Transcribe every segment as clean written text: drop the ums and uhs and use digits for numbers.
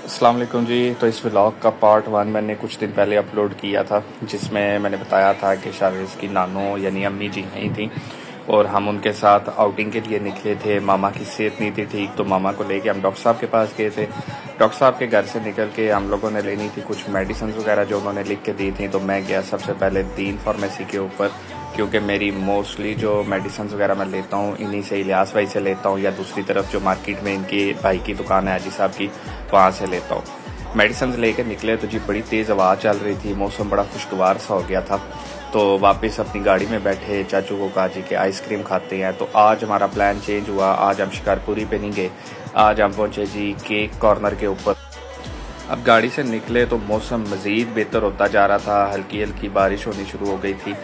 अस्सलाम वालेकुम जी। तो इस व्लॉग का पार्ट 1 मैंने कुछ दिन पहले अपलोड किया था, जिसमें मैंने बताया था कि शावेज़ की नानो यानी अम्मी जी नहीं थी और हम उनके साथ आउटिंग के लिए निकले थे। मामा की सेहत नहीं थी ठीक, तो मामा को लेके हम डॉक्टर साहब के पास गए थे। डॉक्टर साहब के घर से निकल के हम लोगों ने लेनी थी कुछ मेडिसिन वगैरह जो उन्होंने लिख के दी थी। तो मैं गया सबसे पहले दीन फार्मेसी के ऊपर, क्योंकि मेरी मोस्टली जो मेडिसिन वगैरह मैं लेता हूँ इन्हीं से, इलियास भाई से लेता हूँ या दूसरी तरफ जो मार्केट में इनकी भाई की दुकान है हाजी साहब की, वहाँ से लेता हूँ। मेडिसिन लेकर निकले तो जी बड़ी तेज़ हवा चल रही थी, मौसम बड़ा खुशगवार सा हो गया था। तो वापस अपनी गाड़ी में बैठे चाचू को कहा जी कि आइसक्रीम खाते हैं। तो आज हमारा प्लान चेंज हुआ, आज हम शिकारपुरी पे नहीं गए, आज हम पहुँचे जी केक कॉर्नर के ऊपर। अब गाड़ी से निकले तो मौसम मज़ीद बेहतर होता जा रहा था, हल्की हल्की बारिश होनी शुरू हो गई थी।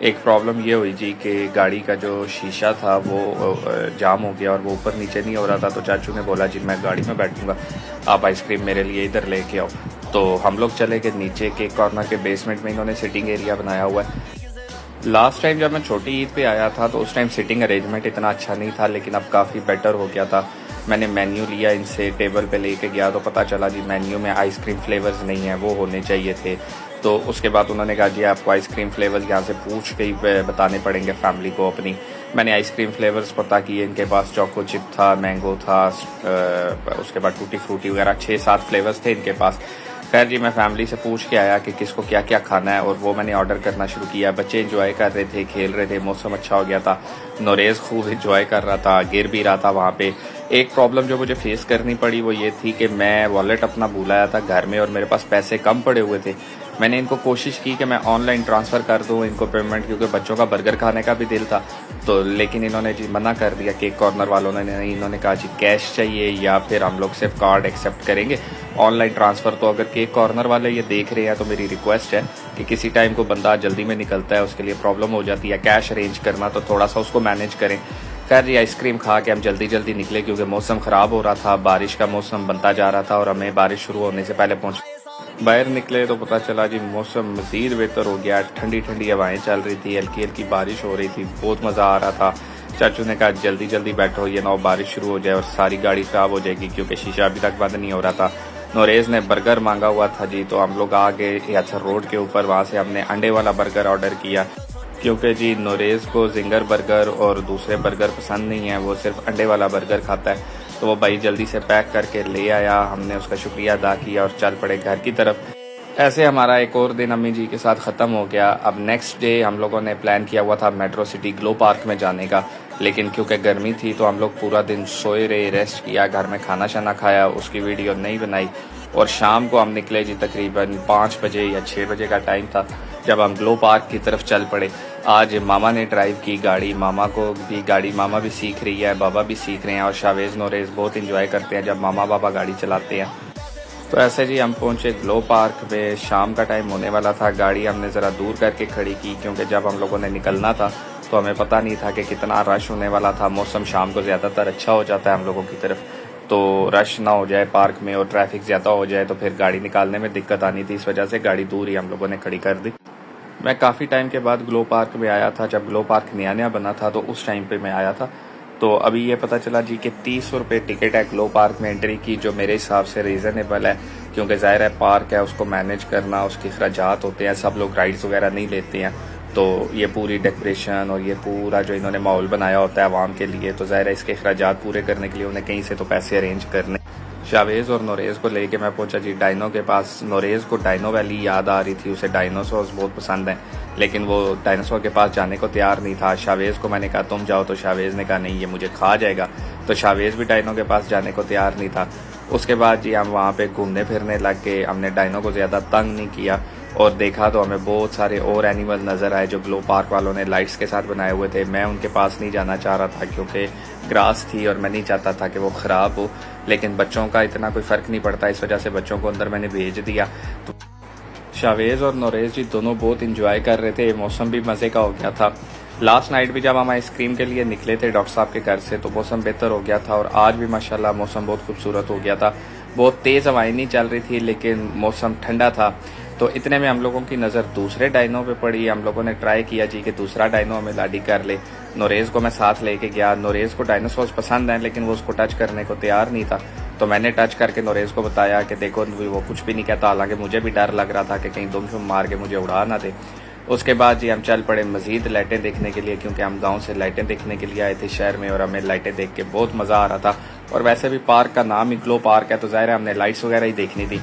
एक प्रॉब्लम ये हुई जी कि गाड़ी का जो शीशा था वो जाम हो गया और वो ऊपर नीचे नहीं हो रहा था। तो चाचू ने बोला जी मैं गाड़ी में बैठूंगा, आप आइसक्रीम मेरे लिए इधर लेके आओ। तो हम लोग चले गए नीचे केक कॉर्नर के बेसमेंट में, इन्होंने सिटिंग एरिया बनाया हुआ है। लास्ट टाइम जब मैं छोटी ईद पे आया था तो उस टाइम सिटिंग अरेंजमेंट इतना अच्छा नहीं था, लेकिन अब काफ़ी बेटर हो गया था। मैंने मेन्यू लिया इनसे, टेबल पे लेके गया तो पता चला जी मेन्यू में आइसक्रीम फ्लेवर्स नहीं है, वो होने चाहिए थे। तो उसके बाद उन्होंने कहा जी आपको आइसक्रीम फ्लेवर्स यहाँ से पूछ के ही बताने पड़ेंगे फैमिली को अपनी। मैंने आइसक्रीम फ्लेवर्स पता किए, इनके पास चोको चिप था, मैंगो था, उसके बाद टूटी फ्रूटी वगैरह 6-7 फ्लेवर्स थे इनके पास। खैर जी मैं फैमिली से पूछ के आया कि किसको क्या क्या खाना है और वो मैंने ऑर्डर करना शुरू किया। बच्चे एंजॉय कर रहे थे, खेल रहे थे, मौसम अच्छा हो गया था। नोरेज़ खूब एंजॉय कर रहा था, गिर भी रहा था वहाँ पे। एक प्रॉब्लम जो मुझे फेस करनी पड़ी वो ये थी कि मैं वॉलेट अपना भूल आया था घर में और मेरे पास पैसे कम पड़े हुए थे। मैंने इनको कोशिश की कि मैं ऑनलाइन ट्रांसफ़र कर दूं इनको पेमेंट, क्योंकि बच्चों का बर्गर खाने का भी दिल था। तो लेकिन इन्होंने जी मना कर दिया, केक कॉर्नर वालों ने नहीं, इन्होंने कहा जी कैश चाहिए या फिर हम लोग सिर्फ कार्ड एक्सेप्ट करेंगे, ऑनलाइन ट्रांसफ़र। तो अगर केक कॉर्नर वाले ये देख रहे हैं तो मेरी रिक्वेस्ट है कि किसी टाइम को बंदा जल्दी में निकलता है, उसके लिए प्रॉब्लम हो जाती है कैश अरेंज करना, तो थोड़ा सा उसको मैनेज करें। खैर जी आइसक्रीम खा के हम जल्दी जल्दी निकले, क्योंकि मौसम ख़राब हो रहा था, बारिश का मौसम बनता जा रहा था और हमें बारिश शुरू होने से पहले पहुँच बाहर निकले तो पता चला जी मौसम मज़ीद बेहतर हो गया। ठंडी ठंडी हवाएं चल रही थी, हल्की हल्की बारिश हो रही थी, बहुत मज़ा आ रहा था। चाचू ने कहा जल्दी जल्दी बैठो, ये ना बारिश शुरू हो जाए और सारी गाड़ी ख़राब हो जाएगी, क्योंकि शीशा अभी तक बंद नहीं हो रहा था। नोरेज़ ने बर्गर मांगा हुआ था जी, तो हम लोग आ गए यासर रोड के ऊपर, वहाँ से हमने अंडे वाला बर्गर ऑर्डर किया, क्योंकि जी नोरेज़ को जिंगर बर्गर और दूसरे बर्गर पसंद नहीं है, वो सिर्फ अंडे वाला बर्गर खाता है। तो वो भाई जल्दी से पैक करके ले आया, हमने उसका शुक्रिया अदा किया और चल पड़े घर की तरफ। ऐसे हमारा एक और दिन अम्मी जी के साथ ख़त्म हो गया। अब नेक्स्ट डे हम लोगों ने प्लान किया हुआ था मेट्रो सिटी ग्लो पार्क में जाने का, लेकिन क्योंकि गर्मी थी तो हम लोग पूरा दिन सोए रहे, रेस्ट किया, घर में खाना शाना खाया, उसकी वीडियो नहीं बनाई। और शाम को हम निकले जी तकरीबन 5 बजे या 6 बजे का टाइम था जब हम ग्लो पार्क की तरफ चल पड़े। आज मामा ने ड्राइव की गाड़ी, मामा को भी गाड़ी, मामा भी सीख रही है, बाबा भी सीख रहे हैं और शावेज़ नोरेज़ बहुत इंजॉय करते हैं जब मामा बाबा गाड़ी चलाते हैं। तो ऐसे जी हम पहुंचे ग्लो पार्क में, शाम का टाइम होने वाला था। गाड़ी हमने ज़रा दूर करके खड़ी की, क्योंकि जब हम लोगों ने निकलना था तो हमें पता नहीं था कि कितना रश होने वाला था। मौसम शाम को ज़्यादातर अच्छा हो जाता है हम लोगों की तरफ, तो रश ना हो जाए पार्क में और ट्रैफिक ज़्यादा हो जाए तो फिर गाड़ी निकालने में दिक्कत आनी थी। इस वजह से गाड़ी दूर ही हम लोगों ने खड़ी कर दी। मैं काफ़ी टाइम के बाद ग्लो पार्क में आया था, जब ग्लो पार्क नया नया बना था तो उस टाइम पे मैं आया था। तो अभी ये पता चला जी कि 30 रुपये टिकट है ग्लो पार्क में एंट्री की, जो मेरे हिसाब से रीज़नेबल है, क्योंकि ज़ाहिर है पार्क है, उसको मैनेज करना, उसके अखराजात होते हैं, सब लोग राइड्स वगैरह नहीं लेते हैं। तो ये पूरी डेकोरेशन और ये पूरा जो इन्होंने माहौल बनाया होता है आवाम के लिए, तो ज़ाहिर है इसके अखराजात पूरे करने के लिए उन्हें कहीं से तो पैसे अरेंज करने। शावेज़ और नोरेज़ को लेके मैं पहुंचा जी डायनो के पास। नोरेज़ को डायनो वैली याद आ रही थी, उसे डायनासोर्स बहुत पसंद हैं, लेकिन वो डायनासोर के पास जाने को तैयार नहीं था। शावेज़ को मैंने कहा तुम जाओ, तो शावेज़ ने कहा नहीं ये मुझे खा जाएगा, तो शावेज़ भी डायनो के पास जाने को तैयार नहीं था। उसके बाद जी हम वहाँ पे घूमने फिरने लग गए, हमने डायनो को ज़्यादा तंग नहीं किया और देखा तो हमें बहुत सारे और एनिमल नज़र आए जो ग्लो पार्क वालों ने लाइट्स के साथ बनाए हुए थे। मैं उनके पास नहीं जाना चाह रहा था क्योंकि ग्रास थी और मैं नहीं चाहता था कि वो ख़राब हो, लेकिन बच्चों का इतना कोई फ़र्क नहीं पड़ता, इस वजह से बच्चों को अंदर मैंने भेज दिया। तो शावेज़ और नोरेज़ जी दोनों बहुत इंजॉय कर रहे थे, मौसम भी मज़े का हो गया था। लास्ट नाइट भी जब हम आइसक्रीम के लिए निकले थे डॉक्टर साहब के घर से तो मौसम बेहतर हो गया था और आज भी माशाल्लाह मौसम बहुत खूबसूरत हो गया था। बहुत तेज़ हवाएं नहीं चल रही थी, लेकिन मौसम ठंडा था। तो इतने में हम लोगों की नज़र दूसरे डायनो पे पड़ी। हम लोगों ने ट्राई किया जी कि दूसरा डायनो हमें लाडी कर ले। नोरेज़ को मैं साथ लेके गया। नोरेज़ को डायनासोर्स पसंद हैं, लेकिन वो उसको टच करने को तैयार नहीं था। तो मैंने टच करके नोरेज़ को बताया कि देखो वो कुछ भी नहीं कहता, हालांकि मुझे भी डर लग रहा था कि कहीं दुम शुम मार के मुझे उड़ा ना दे। उसके बाद जी हम चल पड़े मज़ीद लाइटें देखने के लिए, क्योंकि हम गांव से लाइटें देखने के लिए आए थे शहर में, और हमें लाइटें देख के बहुत मज़ा आ रहा था। और वैसे भी पार्क का नाम ही ग्लो पार्क है, तो ज़ाहिर है हमने लाइट्स वगैरह ही देखनी थी।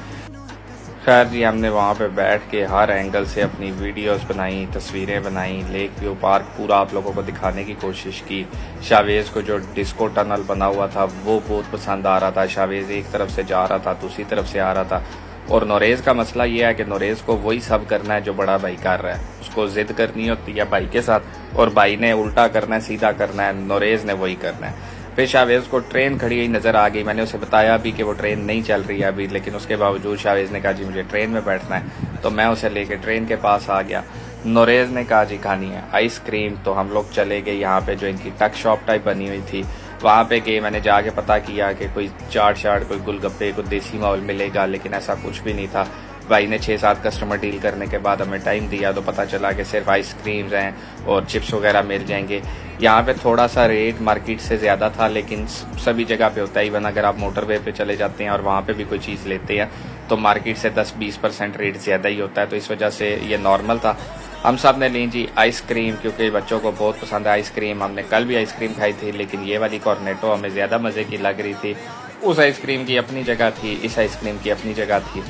खैर जी हमने वहाँ पे बैठ के हर एंगल से अपनी वीडियोस बनाई, तस्वीरें बनाई, लेक व्यू पार्क पूरा आप लोगों को दिखाने की कोशिश की। शावेज़ को जो डिस्को टनल बना हुआ था वो बहुत पसंद आ रहा था। शावेज़ एक तरफ से जा रहा था, दूसरी तरफ से आ रहा था। और नोरेज़ का मसला ये है कि नोरेज़ को वही सब करना है जो बड़ा भाई कर रहा है। उसको ज़िद करनी होती है भाई के साथ, और भाई ने उल्टा करना है, सीधा करना है, नोरेज़ ने वही करना है। फिर शावेज़ को ट्रेन खड़ी हुई नज़र आ गई। मैंने उसे बताया भी कि वो ट्रेन नहीं चल रही है अभी, लेकिन उसके बावजूद शावेज़ ने कहा जी मुझे ट्रेन में बैठना है। तो मैं उसे लेके ट्रेन के पास आ गया। नोरेज़ ने कहा जी खानी है आइसक्रीम, तो हम लोग चले गए यहाँ पे जो इनकी टक शॉप टाइप बनी हुई थी वहाँ पे गए। मैंने जाके पता किया कि कोई चाट शाट, कोई गुलगप्पे, कोई देसी माहौल मिलेगा, लेकिन ऐसा कुछ भी नहीं था। भाई ने 6-7 कस्टमर डील करने के बाद हमें टाइम दिया तो पता चला कि सिर्फ आइसक्रीम्स हैं और चिप्स वगैरह मिल जाएंगे। यहाँ पे थोड़ा सा रेट मार्केट से ज़्यादा था, लेकिन सभी जगह पे होता ही, वरना अगर आप मोटरवे पे चले जाते हैं और वहाँ पे भी कोई चीज़ लेते हैं तो मार्केट से 10-20% रेट ज़्यादा ही होता है, तो इस वजह से ये नॉर्मल था। हम सब ने ली जी आइसक्रीम, क्योंकि बच्चों को बहुत पसंद है आइसक्रीम। हमने कल भी आइसक्रीम खाई थी, लेकिन ये वाली कॉर्नेटो हमें ज़्यादा मज़े की लग रही थी। उस आइसक्रीम की अपनी जगह थी, इस आइसक्रीम की अपनी जगह थी।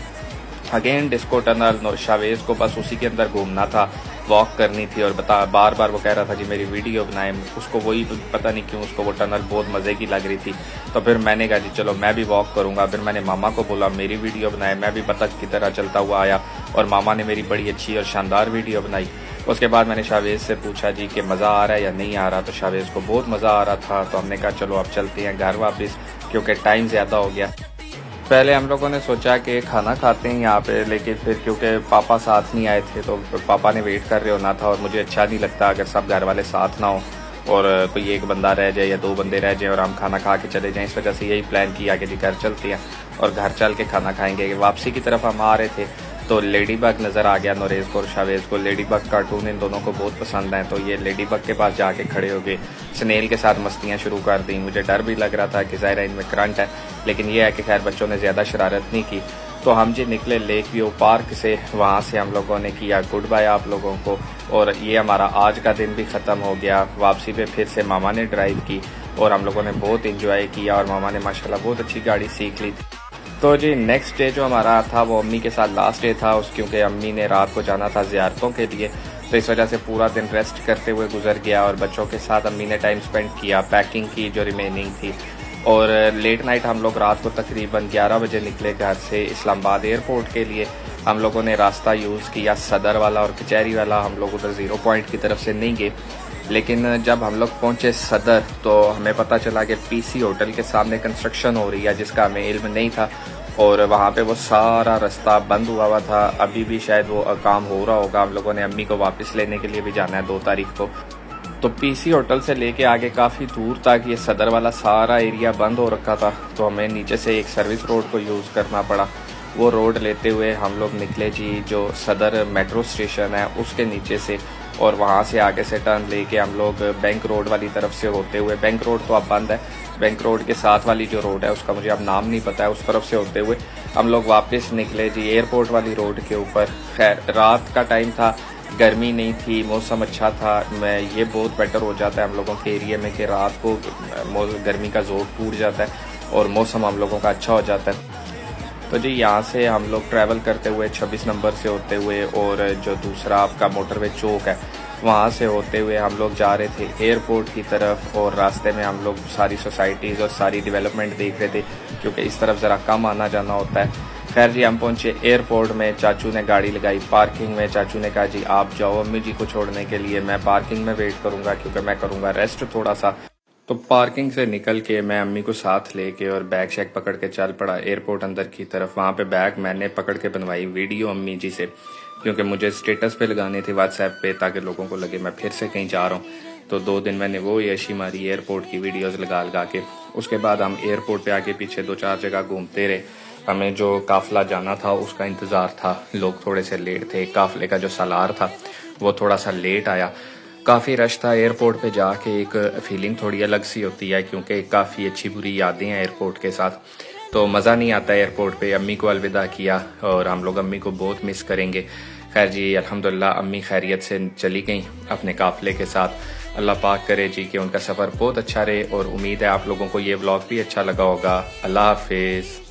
अगेन डिस्को टनल, शावेज़ को बस उसी के अंदर घूमना था, वॉक करनी थी, और बार बार वो कह रहा था जी मेरी वीडियो बनाए। उसको वही पता नहीं क्यों उसको वो टनल बहुत मज़े की लग रही थी। तो फिर मैंने कहा जी चलो मैं भी वॉक करूँगा। फिर मैंने मामा को बोला मेरी वीडियो बनाए। मैं भी बतख की तरह चलता हुआ आया और मामा ने मेरी बड़ी अच्छी और शानदार वीडियो बनाई। उसके बाद मैंने शावेज़ से पूछा जी कि मज़ा आ रहा है या नहीं आ रहा, तो शावेज़ को बहुत मज़ा आ रहा था। तो हमने कहा चलो अब चलते हैं घर वापस, क्योंकि टाइम ज़्यादा हो गया। पहले हम लोगों ने सोचा कि खाना खाते हैं यहाँ पे, लेकिन फिर क्योंकि पापा साथ नहीं आए थे तो पापा ने वेट कर रहे होना था, और मुझे अच्छा नहीं लगता अगर सब घर वाले साथ ना हो और कोई एक बंदा रह जाए या 2 बंदे रह जाए और हम खाना खा के चले जाएं। इस वजह से यही प्लान किया कि जी घर चलते हैं और घर चल के खाना खाएंगे। वापसी की तरफ हम आ रहे थे तो लेडी बग नज़र आ गया नोरेज़ को और शावेज़ को। लेडी बग कार्टून इन दोनों को बहुत पसंद है, तो ये लेडी बग के पास जाके खड़े हो गए, स्नेल के साथ मस्तियाँ शुरू कर दी। मुझे डर भी लग रहा था कि ज़ाहिर है इनमें करंट है, लेकिन यह है कि खैर बच्चों ने ज़्यादा शरारत नहीं की। तो हम जी निकले लेक व्यू पार्क से। वहाँ से हम लोगों ने किया गुड बाय आप लोगों को, और ये हमारा आज का दिन भी ख़त्म हो गया। वापसी पे फिर से मामा ने ड्राइव की और हम लोगों ने बहुत इंजॉय किया, और मामा ने माशाल्लाह बहुत अच्छी गाड़ी सीख ली थी। तो जी नेक्स्ट डे जो हमारा था वो अम्मी के साथ लास्ट डे था क्योंकि अम्मी ने रात को जाना था ज़ियारतों के लिए, तो इस वजह से पूरा दिन रेस्ट करते हुए गुजर गया। और बच्चों के साथ अम्मी ने टाइम स्पेंड किया, पैकिंग की जो रिमेनिंग थी। और लेट नाइट हम लोग रात को तकरीबन 11 बजे निकले घर से इस्लामाबाद एयरपोर्ट के लिए। हम लोगों ने रास्ता यूज़ किया सदर वाला और कचहरी वाला। हम लोग उधर 0 पॉइंट की तरफ से नहीं गए, लेकिन जब हम लोग पहुंचे सदर तो हमें पता चला कि पीसी होटल के सामने कंस्ट्रक्शन हो रही है, जिसका हमें इल्म नहीं था। और वहाँ पे वो सारा रास्ता बंद हुआ था, अभी भी शायद वो काम हो रहा होगा। हम लोगों ने अम्मी को वापस लेने के लिए भी जाना है 2 तारीख को। तो पीसी होटल से लेके आगे काफ़ी दूर तक ये सदर वाला सारा एरिया बंद हो रखा था, तो हमें नीचे से एक सर्विस रोड को यूज़ करना पड़ा। वो रोड लेते हुए हम लोग निकले जी जो सदर मेट्रो स्टेशन है उसके नीचे से, और वहाँ से आगे से टर्न लेके हम लोग बैंक रोड वाली तरफ से होते हुए, बैंक रोड तो अब बंद है, बैंक रोड के साथ वाली जो रोड है उसका मुझे अब नाम नहीं पता है, उस तरफ से होते हुए हम लोग वापस निकले जी एयरपोर्ट वाली रोड के ऊपर। खैर रात का टाइम था, गर्मी नहीं थी, मौसम अच्छा था। मैं ये बहुत बेटर हो जाता है हम लोगों के एरिया में कि रात को गर्मी का जोर टूट जाता है और मौसम हम लोगों का अच्छा हो जाता है। तो जी यहाँ से हम लोग ट्रैवल करते हुए 26 नंबर से होते हुए, और जो दूसरा आपका मोटरवे चौक है वहाँ से होते हुए हम लोग जा रहे थे एयरपोर्ट की तरफ। और रास्ते में हम लोग सारी सोसाइटीज़ और सारी डेवलपमेंट देख रहे थे, क्योंकि इस तरफ ज़रा कम आना जाना होता है। खैर जी हम पहुँचे एयरपोर्ट में, चाचू ने गाड़ी लगाई पार्किंग में। चाचू ने कहा जी आप जाओ अम्मी जी को छोड़ने के लिए, मैं पार्किंग में वेट करूँगा क्योंकि मैं करूँगा रेस्ट थोड़ा सा। तो पार्किंग से निकल के मैं अम्मी को साथ लेके और बैग शैग पकड़ के चल पड़ा एयरपोर्ट अंदर की तरफ। वहाँ पे बैग मैंने पकड़ के बनवाई वीडियो अम्मी जी से, क्योंकि मुझे स्टेटस पे लगाने थे व्हाट्सएप पे, ताकि लोगों को लगे मैं फिर से कहीं जा रहा हूँ। तो 2 दिन मैंने वो यशी मारी एयरपोर्ट की वीडियोस लगा के। उसके बाद हम एयरपोर्ट पे आगे पीछे 2-4 जगह घूमते रहे। हमें जो काफिला जाना था उसका इंतज़ार था, लोग थोड़े से लेट थे, काफिले का जो सालार था वो थोड़ा सा लेट आया। काफ़ी रश था एयरपोर्ट पे जाके, एक फीलिंग थोड़ी अलग सी होती है क्योंकि काफ़ी अच्छी बुरी यादें हैं एयरपोर्ट के साथ। तो मज़ा नहीं आता एयरपोर्ट पे। अम्मी को अलविदा किया और हम लोग अम्मी को बहुत मिस करेंगे। खैर जी, अल्हम्दुलिल्लाह अम्मी खैरियत से चली गई अपने काफ़िले के साथ। अल्लाह पाक करे जी कि उनका सफ़र बहुत अच्छा रहे और उम्मीद है आप लोगों को ये व्लॉग भी अच्छा लगा होगा। अल्लाह हाफिज़।